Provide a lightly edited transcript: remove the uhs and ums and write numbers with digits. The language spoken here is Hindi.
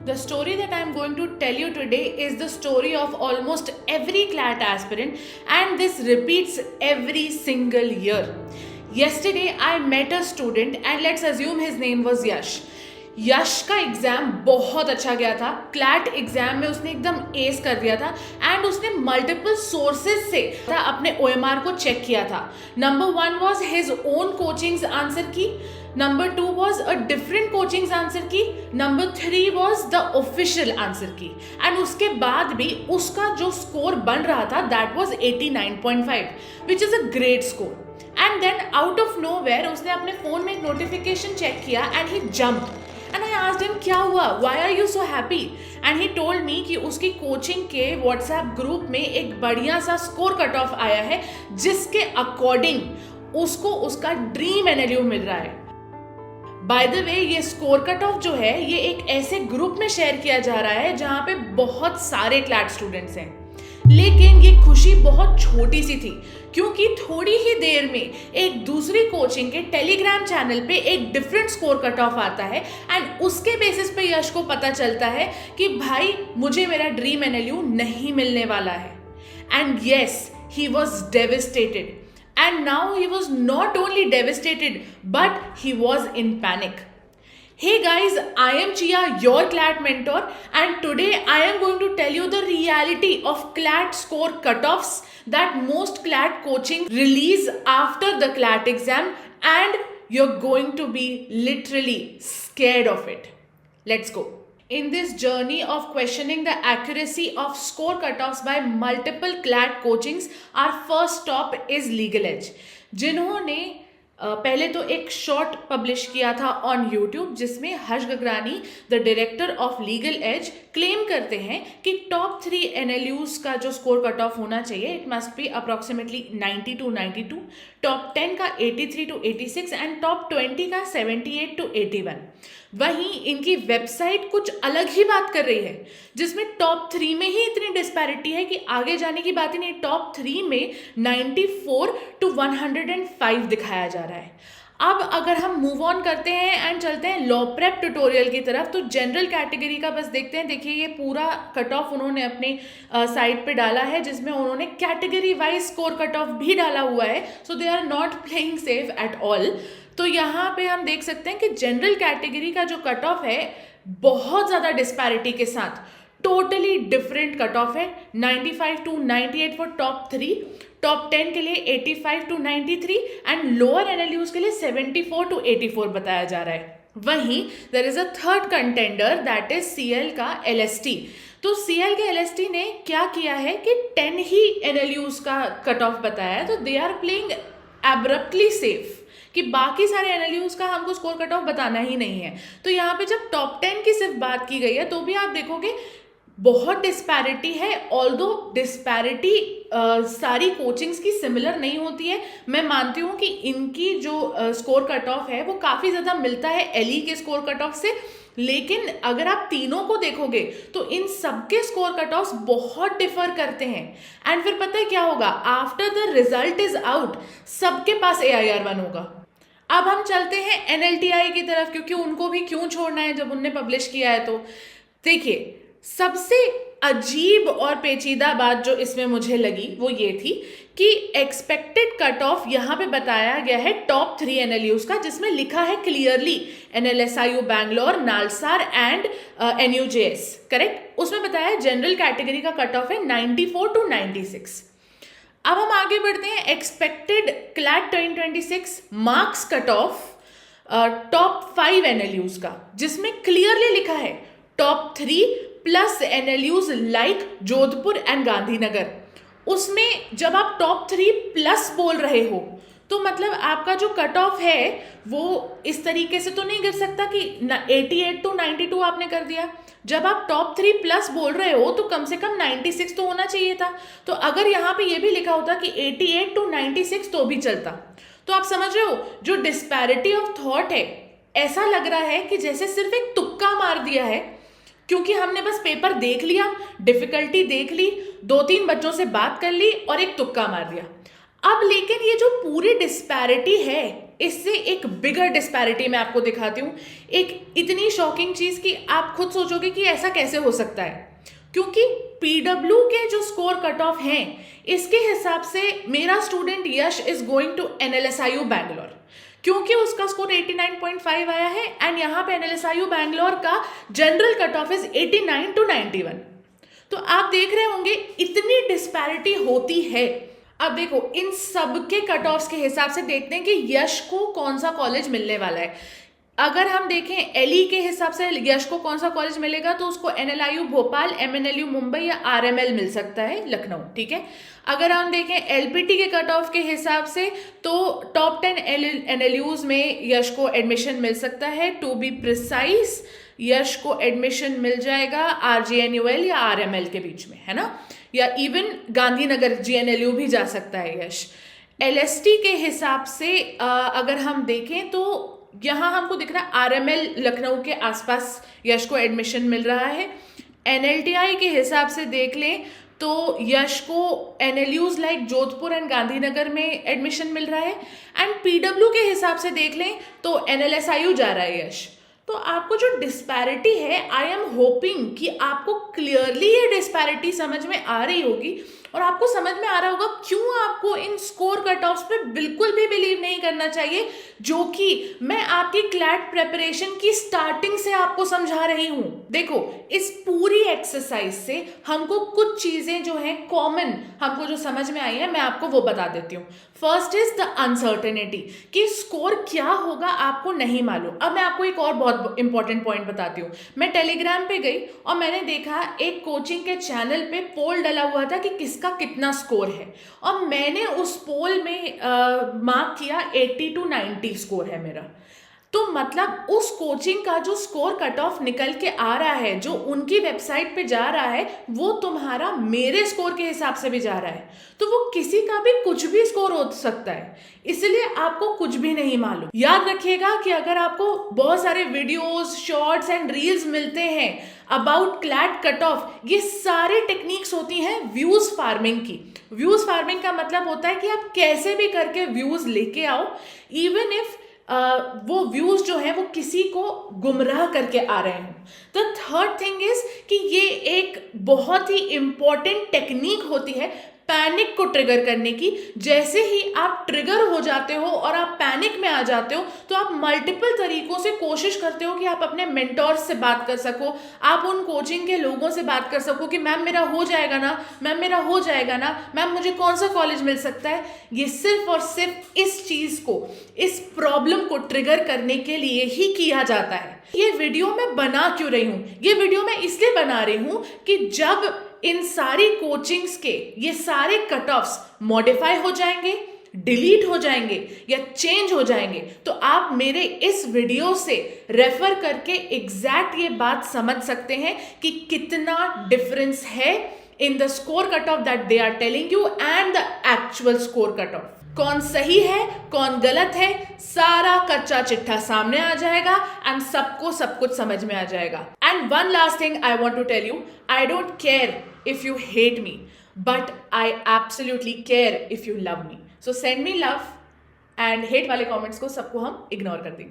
The story that I am going to tell you today is the story of almost every CLAT aspirant, and this repeats every single year. Yesterday, I met a student, and let's assume his name was Yash. यश का एग्जाम बहुत अच्छा गया था. क्लैट एग्जाम में उसने एकदम एस कर दिया था एंड उसने मल्टीपल सोर्सेज से अपने ओएमआर को चेक किया था. Number 1 was his own coachings answer key. Number 2 was a different coachings answer key. Number 3 was the official answer key. And उसके बाद भी उसका जो स्कोर बन रहा था that was 89.5 which is a great score. And then out of nowhere उसने अपने फोन में एक नोटिफिकेशन चेक किया and he jumped. And I asked him क्या हुआ, why are you so happy. And he told me कि उसकी कोचिंग के व्हाट्सएप ग्रुप में एक बढ़िया सा स्कोर कट ऑफ आया है जिसके अकॉर्डिंग उसको उसका ड्रीम एनएलयू मिल रहा है. बाय द वे ये स्कोर कट ऑफ जो है ये एक ऐसे ग्रुप में शेयर किया जा रहा है जहां पे बहुत सारे क्लैट स्टूडेंट्स हैं. लेकिन ये खुशी बहुत छोटी सी थी क्योंकि थोड़ी ही देर में एक दूसरी कोचिंग के टेलीग्राम चैनल पे एक डिफरेंट स्कोर कट ऑफ आता है एंड उसके बेसिस पे यश को पता चलता है कि भाई मुझे मेरा ड्रीम एनएलयू नहीं मिलने वाला है. And yes, he was devastated. And now he was not only devastated, but he was in panic. Hey guys, I am Chia, your CLAT mentor, and today I am going to tell you the reality of CLAT score cutoffs that most CLAT coaching release after the CLAT exam, and you're going to be literally scared of it. Let's go. In this journey of questioning the accuracy of score cutoffs by multiple CLAT coachings, our first stop is Legal Edge, जिन्होंने पहले तो एक शॉर्ट पब्लिश किया था ऑन यूट्यूब जिसमें Harsh Gagrani the director of legal edge claim करते हैं कि टॉप 3 एनएलयूज का जो स्कोर कट ऑफ होना चाहिए it must be approximately 90 to 92, top 10 का 83 to 86 एंड टॉप 20 का 78 to 81. वहीं इनकी वेबसाइट कुछ अलग ही बात कर रही है जिसमें टॉप 3 में ही इतनी डिस्पैरिटी है कि आगे जाने की बात ही नहीं. टॉप 3 में 94 to 105 दिखाया जा रहा है. अब अगर हम मूव ऑन करते हैं एंड चलते हैं लॉ प्रेप ट्यूटोरियल की तरफ तो जनरल कैटेगरी का बस देखते हैं. देखिए ये पूरा कट ऑफ उन्होंने अपने साइट पे डाला है जिसमें उन्होंने category wise score cut off भी डाला हुआ है. So they are not playing safe at all. तो यहाँ पे हम देख सकते हैं कि जनरल कैटेगरी का जो कट ऑफ है बहुत ज़्यादा डिस्पैरिटी के साथ टोटली डिफरेंट कट ऑफ है. 95 to 98 फॉर टॉप 3, टॉप 10 के लिए 85 to 93 एंड लोअर एनएलयूज के लिए 74 to 84 बताया जा रहा है. वहीं there is a third contender that is CL का एलएसटी. तो सीएल के एलएसटी ने क्या किया है कि 10 ही एनएलयूज का कट ऑफ बताया है. तो they are playing abruptly safe कि बाकी सारे एनएलयूज का हमको स्कोर कट ऑफ बताना ही नहीं है. तो यहाँ पे जब टॉप 10 की सिर्फ बात की गई है तो भी आप देखोगे बहुत डिस्पैरिटी है. ऑल्दो डिस्पैरिटी सारी कोचिंग्स की सिमिलर नहीं होती है. मैं मानती हूँ कि इनकी जो स्कोर कट ऑफ है वो काफ़ी ज़्यादा मिलता है एलई के स्कोर कट ऑफ से. लेकिन अगर आप तीनों को देखोगे तो इन सबके स्कोर कट ऑफ बहुत डिफर करते हैं. एंड फिर पता है क्या होगा, after the result is out सबके पास AIR1 होगा. अब हम चलते हैं एनएलटीआई की तरफ क्योंकि उनको भी क्यों छोड़ना है जब उनने पब्लिश किया है. तो देखिए सबसे अजीब और पेचीदा बात जो इसमें मुझे लगी वो ये थी कि एक्सपेक्टेड कट ऑफ यहाँ पे बताया गया है टॉप 3 एनएलयूज का जिसमें लिखा है clearly NLSIU Bangalore, NALSAR and NUJS. Correct, उसमें बताया है जनरल कैटेगरी का कट ऑफ है 94 to 96. अब हम आगे बढ़ते हैं expected CLAT 2026 marks cut off top 5 NLUs का जिसमें क्लियरली लिखा है top 3 plus NLUs like Jodhpur and Gandhinagar. उसमें जब आप टॉप 3 प्लस बोल रहे हो तो मतलब आपका जो कट ऑफ है वो इस तरीके से तो नहीं गिर सकता कि 88 to 92 आपने कर दिया. जब आप टॉप 3 प्लस बोल रहे हो तो कम से कम 96 तो होना चाहिए था. तो अगर यहाँ पे ये भी लिखा होता कि 88 to 96 तो भी चलता. तो आप समझ रहे हो जो डिस्पैरिटी ऑफ थॉट है. ऐसा लग रहा है कि जैसे सिर्फ एक तुक्का मार दिया है क्योंकि हमने बस पेपर देख लिया, डिफिकल्टी देख ली, 2-3 बच्चों से बात कर ली और एक तुक्का मार दिया. अब लेकिन ये जो पूरी डिस्पैरिटी है इससे एक बिगर डिस्पैरिटी मैं आपको दिखाती हूँ, एक इतनी शॉकिंग चीज़ कि आप खुद सोचोगे कि ऐसा कैसे हो सकता है। क्योंकि पीडब्ल्यू के जो स्कोर कट ऑफ हैं, इसके हिसाब से मेरा student Yash is going to NLSIU Bangalore, क्योंकि उसका स्कोर 89.5 आया है एंड यहाँ पे एनएलएसआईयू बैंगलोर का general cut off is 89 to 91। तो आप देख रहे होंगे इतनी डिस्पैरिटी होती है। अब देखो इन सब के कट ऑफ्स के हिसाब से देखते हैं कि यश को कौन सा कॉलेज मिलने वाला है। अगर हम देखें एलई के हिसाब से यश को कौन सा कॉलेज मिलेगा, तो उसको एनएलआईयू भोपाल, एमएनएलयू मुंबई या आरएमएल मिल सकता है लखनऊ, ठीक है। अगर हम देखें एलपीटी के कट ऑफ के हिसाब से, तो टॉप 10 एनएलयूज में यश को एडमिशन मिल सकता है। टू बी प्रिसाइज, यश को एडमिशन मिल जाएगा आरजीएनयूएल या आरएमएल के बीच में, है ना, या इवन गांधीनगर जीएनएलयू भी जा सकता है यश। एलएसटी के हिसाब से अगर हम देखें तो यहाँ हमको दिख रहा है आरएमएल लखनऊ के आसपास यश को एडमिशन मिल रहा है। एनएलटीआई के हिसाब से देख लें तो यश को NLUs like Jodhpur and Gandhinagar में एडमिशन मिल रहा है। एंड पीडब्ल्यू के हिसाब से देख लें तो एनएलएसआईयू जा रहा है यश। तो आपको जो डिस्पैरिटी है, आई एम होपिंग कि आपको क्लियरली ये डिस्पैरिटी समझ में आ रही होगी और आपको समझ में आ रहा होगा क्यों आपको इन स्कोर कट ऑफ्स पे बिल्कुल भी बिलीव नहीं करना चाहिए, जो कि मैं आपकी क्लैट प्रेपरेशन की स्टार्टिंग से आपको समझा रही हूं। देखो इस पूरी एक्सरसाइज से हमको कुछ चीजें जो हैं कॉमन हमको जो समझ में आई है, मैं आपको वो बता देती हूँ। फर्स्ट इज द अनसर्टेनिटी, कि स्कोर क्या होगा आपको नहीं मालूम। अब मैं आपको एक और बहुत इंपॉर्टेंट पॉइंट बताती हूँ। मैं टेलीग्राम पे गई और मैंने देखा एक कोचिंग के चैनल पे पोल डला हुआ था कि किसका कितना स्कोर है, और मैंने उस पोल में मार्क किया 80 to 90 स्कोर है मेरा। तो मतलब उस कोचिंग का जो स्कोर कट ऑफ निकल के आ रहा है, जो उनकी वेबसाइट पे जा रहा है, वो तुम्हारा मेरे स्कोर के हिसाब से भी जा रहा है। तो वो किसी का भी कुछ भी स्कोर हो सकता है, इसलिए आपको कुछ भी नहीं मालूम। याद रखिएगा कि अगर आपको बहुत सारे वीडियोस, शॉर्ट्स एंड रील्स मिलते हैं अबाउट क्लैट कट ऑफ, ये सारे टेक्निक्स होती हैं व्यूज फार्मिंग की। व्यूज फार्मिंग का मतलब होता है कि आप कैसे भी करके व्यूज लेके आओ, इवन इफ वो व्यूज जो है वो किसी को गुमराह करके आ रहे हैं। द थर्ड थिंग इज कि ये एक बहुत ही इंपॉर्टेंट टेक्निक होती है पैनिक को ट्रिगर करने की। जैसे ही आप ट्रिगर हो जाते हो और आप पैनिक में आ जाते हो, तो आप मल्टीपल तरीकों से कोशिश करते हो कि आप अपने मेंटोर्स से बात कर सको, आप उन कोचिंग के लोगों से बात कर सको कि मैम मेरा हो जाएगा ना, मैम मेरा हो जाएगा ना, मैम मुझे कौन सा कॉलेज मिल सकता है। ये सिर्फ और सिर्फ इस चीज़ को, इस प्रॉब्लम को ट्रिगर करने के लिए ही किया जाता है। ये वीडियो मैं बना क्यों रही हूँ? ये वीडियो मैं इसलिए बना रही हूँ कि जब इन सारी कोचिंग्स के ये सारे कट ऑफ्स मॉडिफाई हो जाएंगे, डिलीट हो जाएंगे या चेंज हो जाएंगे, तो आप मेरे इस वीडियो से रेफर करके एग्जैक्ट ये बात समझ सकते हैं कि कितना डिफरेंस है in the score cut off that they are telling you and the actual score cut off. कौन सही है कौन गलत है, सारा कच्चा चिट्ठा सामने आ जाएगा एंड सबको सब कुछ समझ में आ जाएगा। And one last thing I want to tell you, I don't care if you hate me, but I absolutely care if you love me. So send me love, and hate वाले comments को सबको हम ignore कर देंगे।